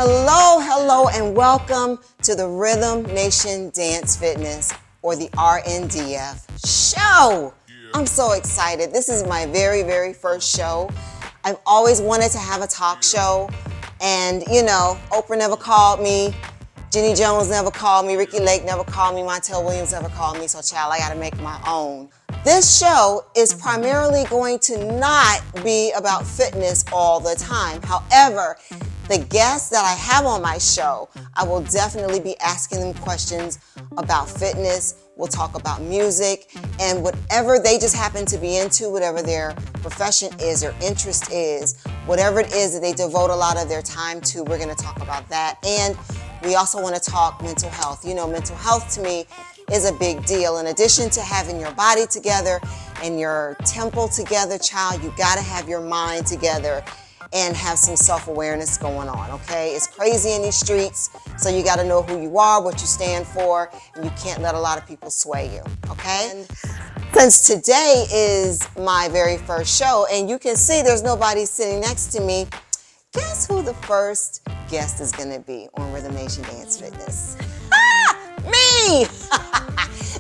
Hello, and welcome to the Rhythm Nation Dance Fitness, or the RNDF show. I'm so excited. This is my very first show. I've always wanted to have a talk show, and Oprah never called me, Jenny Jones never called me, Ricky Lake never called me, Montel Williams never called me, so child, I gotta make my own. This show is primarily going to not be about fitness all the time. However, the guests that I have on my show, I will definitely be asking them questions about fitness. We'll talk about music and whatever they just happen to be into, whatever their profession is, their interest is, whatever it is that they devote a lot of their time to, we're gonna talk about that. And we also wanna talk mental health. You know, mental health to me is a big deal. In addition to having your body together and your temple together, child, you gotta have your mind together and have some self-awareness going on, okay? It's crazy in these streets, so you gotta know who you are, what you stand for, and you can't let a lot of people sway you, okay? And since today is my very first show, and you can see there's nobody sitting next to me, guess who the first guest is gonna be on Rhythm Nation Dance Fitness? Me!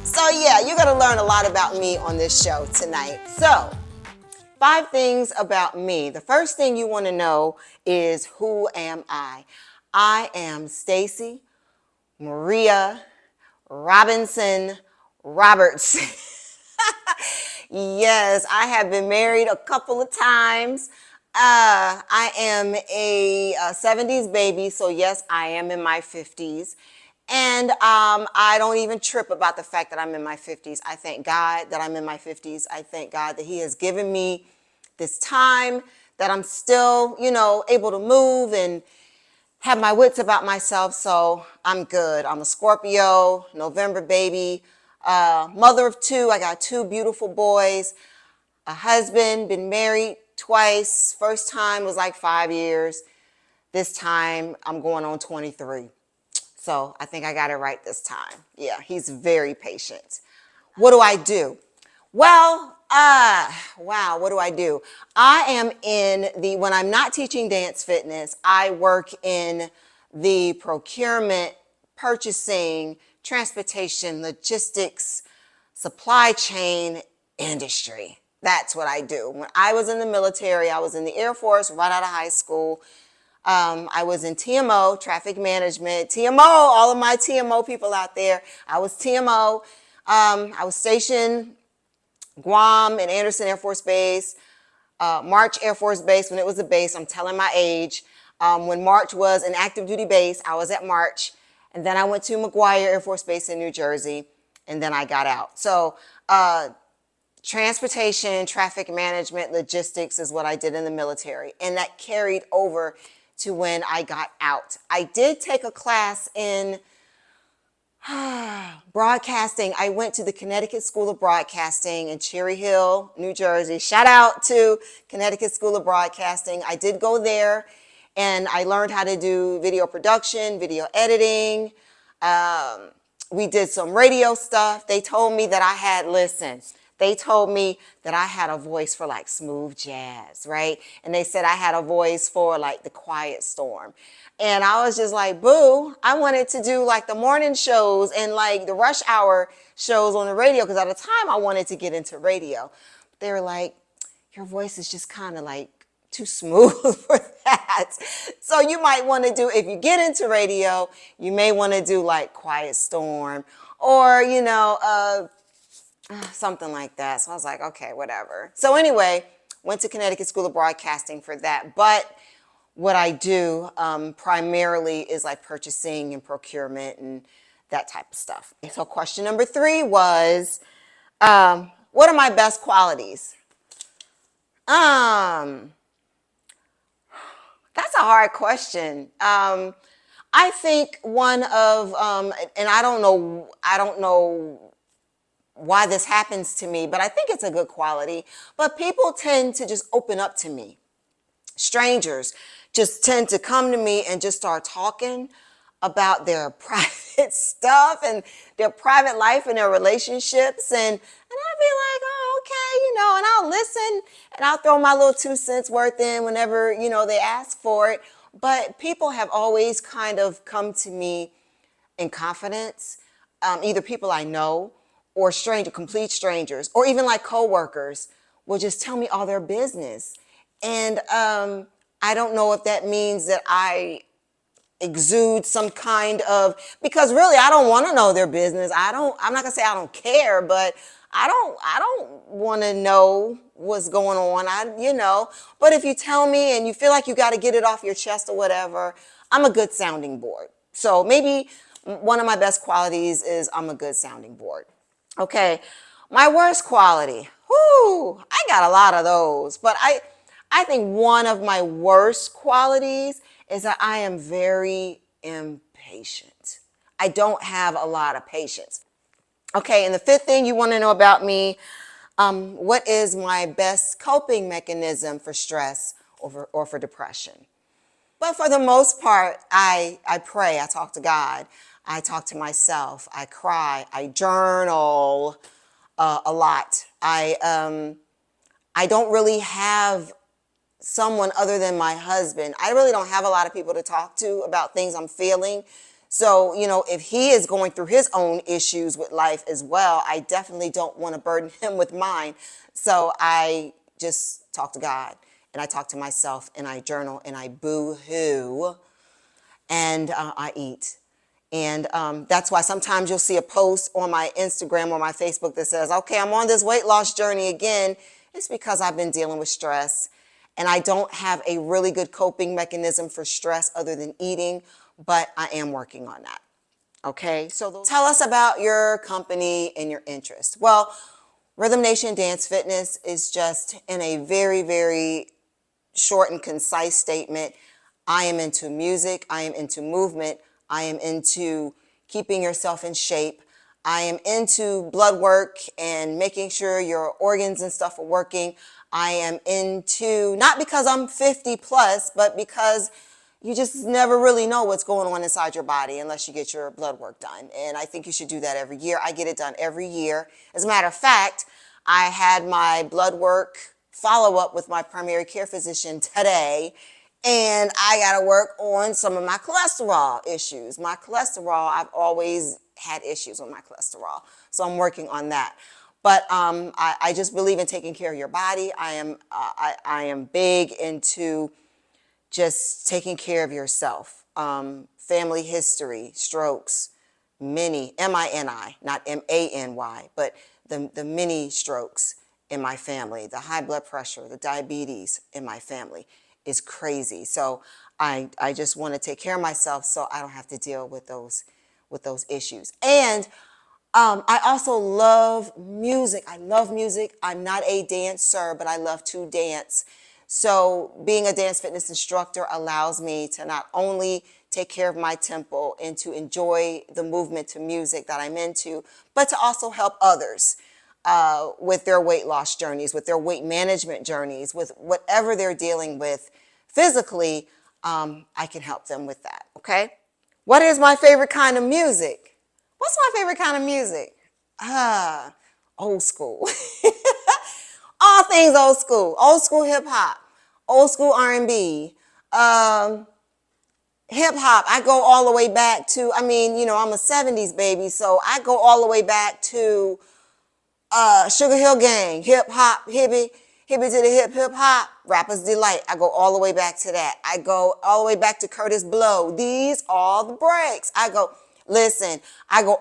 So yeah, you're gonna learn a lot about me on this show tonight. So, 5 things about me. The first thing you want to know is, who am I? I am Stacy Maria Robinson Roberts. Yes, I have been married a couple of times. I am a 70s baby, so yes, I am in my 50s. And I don't even trip about the fact that I'm in my 50s. I thank God that I'm in my 50s. I thank God that He has given me this time, that I'm still, able to move and have my wits about myself, so I'm good. I'm a Scorpio, November baby, mother of 2. I got 2 beautiful boys, a husband, been married twice. First time was like 5 years. This time I'm going on 23. So I think I got it right this time. Yeah, he's very patient. What do I do? Well, wow, what do I do? I am when I'm not teaching dance fitness, I work in the procurement, purchasing, transportation, logistics, supply chain industry. That's what I do. When I was in the military, I was in the Air Force right out of high school. I was in TMO, traffic management. TMO, all of my TMO people out there. I was TMO. I was stationed Guam and Anderson Air Force Base, March Air Force Base when it was a base. I'm telling my age. When March was an active duty base, I was at March. And then I went to McGuire Air Force Base in New Jersey, and then I got out. So transportation, traffic management, logistics is what I did in the military. And that carried over to when I got out. I did take a class in broadcasting. I went to the Connecticut School of Broadcasting in Cherry Hill, New Jersey. Shout out to Connecticut School of Broadcasting. I did go there, and I learned how to do video production, video editing. We did some radio stuff. They told me that they told me that I had a voice for like smooth jazz, right? And they said I had a voice for like the quiet storm. And I was just like, boo, I wanted to do like the morning shows and like the rush hour shows on the radio, because at the time I wanted to get into radio. They were like, your voice is just kind of like too smooth for that. So you might want to do, if you get into radio, you may want to do like quiet storm or, something like that. So I was like, okay, whatever. So anyway, went to Connecticut School of Broadcasting for that. But what I do primarily is like purchasing and procurement and that type of stuff. So question number 3 was, what are my best qualities? That's a hard question. I think one of, and I don't know why this happens to me, but I think it's a good quality. But people tend to just open up to me. Strangers just tend to come to me and just start talking about their private stuff and their private life and their relationships. And I'll be like, oh, okay, and I'll listen and I'll throw my little 2 cents worth in whenever, they ask for it. But people have always kind of come to me in confidence, either people I know or complete strangers, or even like coworkers will just tell me all their business. And I don't know if that means that I exude some kind of, because really I don't want to know their business. I'm not gonna say I don't care, but I don't want to know what's going on. But if you tell me and you feel like you got to get it off your chest or whatever, I'm a good sounding board. So maybe one of my best qualities is I'm a good sounding board. Okay, my worst quality. Whoo, I got a lot of those, but I think one of my worst qualities is that I am very impatient. I don't have a lot of patience. Okay, and the fifth thing you want to know about me, what is my best coping mechanism for stress or for depression? But for the most part, I pray, I talk to God, I talk to myself, I cry, I journal a lot. I don't really have someone other than my husband. I really don't have a lot of people to talk to about things I'm feeling. So, if he is going through his own issues with life as well, I definitely don't want to burden him with mine. So I just talk to God and I talk to myself and I journal and I boo-hoo and I eat. And that's why sometimes you'll see a post on my Instagram or my Facebook that says, okay, I'm on this weight loss journey again. It's because I've been dealing with stress and I don't have a really good coping mechanism for stress other than eating, but I am working on that. Okay, so tell us about your company and your interest. Well, Rhythm Nation Dance Fitness is just in a very, very short and concise statement. I am into music, I am into movement, I am into keeping yourself in shape. I am into blood work and making sure your organs and stuff are working. I am into, not because I'm 50 plus, but because you just never really know what's going on inside your body unless you get your blood work done. And I think you should do that every year. I get it done every year. As a matter of fact, I had my blood work follow up with my primary care physician today, and I got to work on some of my cholesterol issues. My cholesterol, I've always had issues with my cholesterol, so I'm working on that. But I just believe in taking care of your body. I am big into just taking care of yourself. Family history, strokes, many, M-I-N-I, not M-A-N-Y, but the many strokes in my family, the high blood pressure, the diabetes in my family is crazy. So I just want to take care of myself so I don't have to deal with those issues. And I also love music. I love music. I'm not a dancer, but I love to dance. So being a dance fitness instructor allows me to not only take care of my temple and to enjoy the movement to music that I'm into, but to also help others with their weight loss journeys, with their weight management journeys, with whatever they're dealing with physically. I can help them with that, okay? What is my favorite kind of music? What's my favorite kind of music? Old school. All things old school hip hop, old school R&B, hip hop. I go all the way back to, I'm a 70s baby, so I go all the way back to Sugar Hill Gang, hip hop, hippie to the hip hop, Rapper's Delight. I go all the way back to that. I go all the way back to Curtis Blow. These are the breaks. I go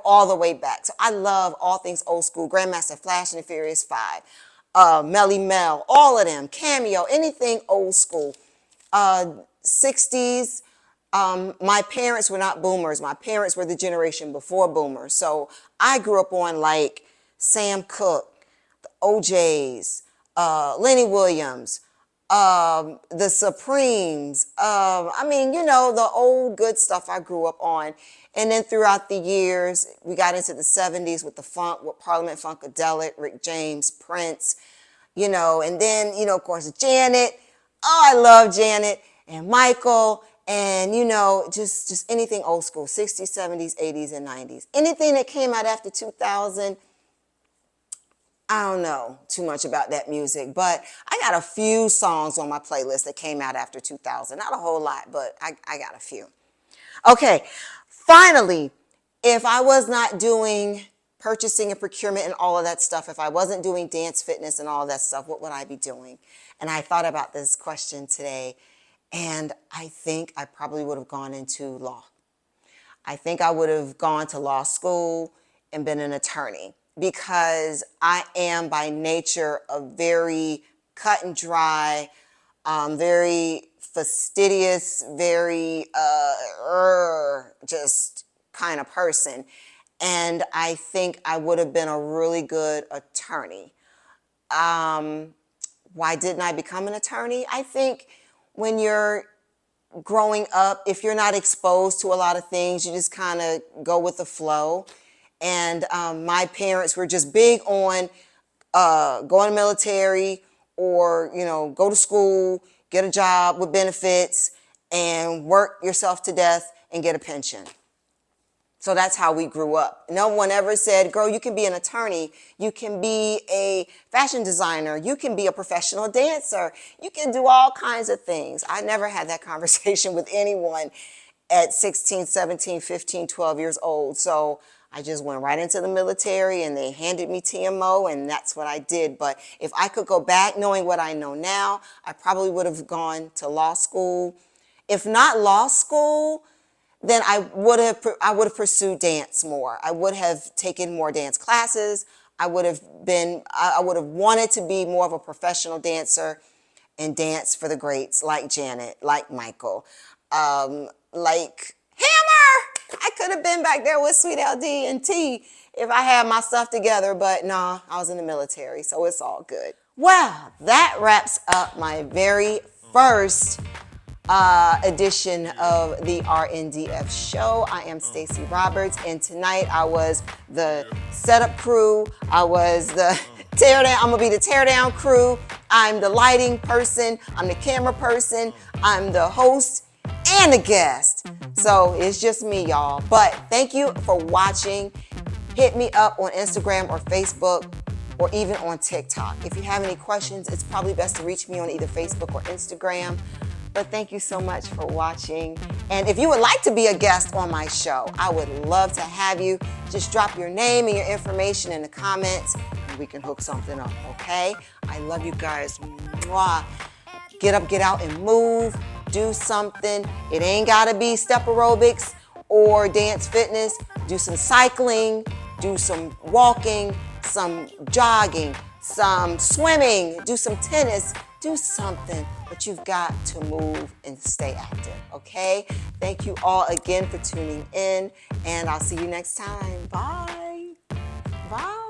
all the way back. So I love all things old school. Grandmaster Flash and the Furious 5, Melly Mel, all of them, Cameo, anything old school. 60s. My parents were not boomers. My parents were the generation before boomers. So I grew up on like Sam Cooke, the OJs, Lenny Williams, the Supremes. The old good stuff I grew up on. And then throughout the years, we got into the 70s with the funk, with Parliament Funkadelic, Rick James, Prince, and then, of course, Janet. Oh, I love Janet and Michael and, just anything old school, 60s, 70s, 80s, and 90s. Anything that came out after 2000, I don't know too much about that music, but I got a few songs on my playlist that came out after 2000. Not a whole lot, but I got a few. Okay, finally, if I was not doing purchasing and procurement and all of that stuff, if I wasn't doing dance fitness and all of that stuff, what would I be doing? And I thought about this question today, and I think I probably would have gone into law. I think I would have gone to law school and been an attorney because I am by nature a very cut and dry, very fastidious, very just kind of person. And I think I would have been a really good attorney. Why didn't I become an attorney? I think when you're growing up, if you're not exposed to a lot of things, you just kind of go with the flow. And my parents were just big on go in the military or, go to school, get a job with benefits, and work yourself to death and get a pension. So that's how we grew up. No one ever said, girl, you can be an attorney, you can be a fashion designer, you can be a professional dancer, you can do all kinds of things. I never had that conversation with anyone at 16, 17, 15, 12 years old. So I just went right into the military and they handed me TMO and that's what I did. But if I could go back knowing what I know now, I probably would have gone to law school. If not law school, then I would have pursued dance more. I would have taken more dance classes. I would have wanted to be more of a professional dancer and dance for the greats like Janet, like Michael, like Hammer. I could have been back there with Sweet LD and T if I had my stuff together, but no, I was in the military, so it's all good. Well, that wraps up my very first edition of the RNDF show. I am Stacey Roberts, and tonight I was the setup crew. I was the teardown. I'm gonna be the teardown crew. I'm the lighting person. I'm the camera person. I'm the host and the guest. So it's just me, y'all. But thank you for watching. Hit me up on Instagram or Facebook or even on TikTok. If you have any questions, it's probably best to reach me on either Facebook or Instagram. But thank you so much for watching. And if you would like to be a guest on my show, I would love to have you. Just drop your name and your information in the comments and we can hook something up, okay? I love you guys. Mwah. Get up, get out and move. Do something. It ain't gotta be step aerobics or dance fitness. Do some cycling, do some walking, some jogging, some swimming, do some tennis. Do something, but you've got to move and stay active, okay? Thank you all again for tuning in, and I'll see you next time. Bye. Bye.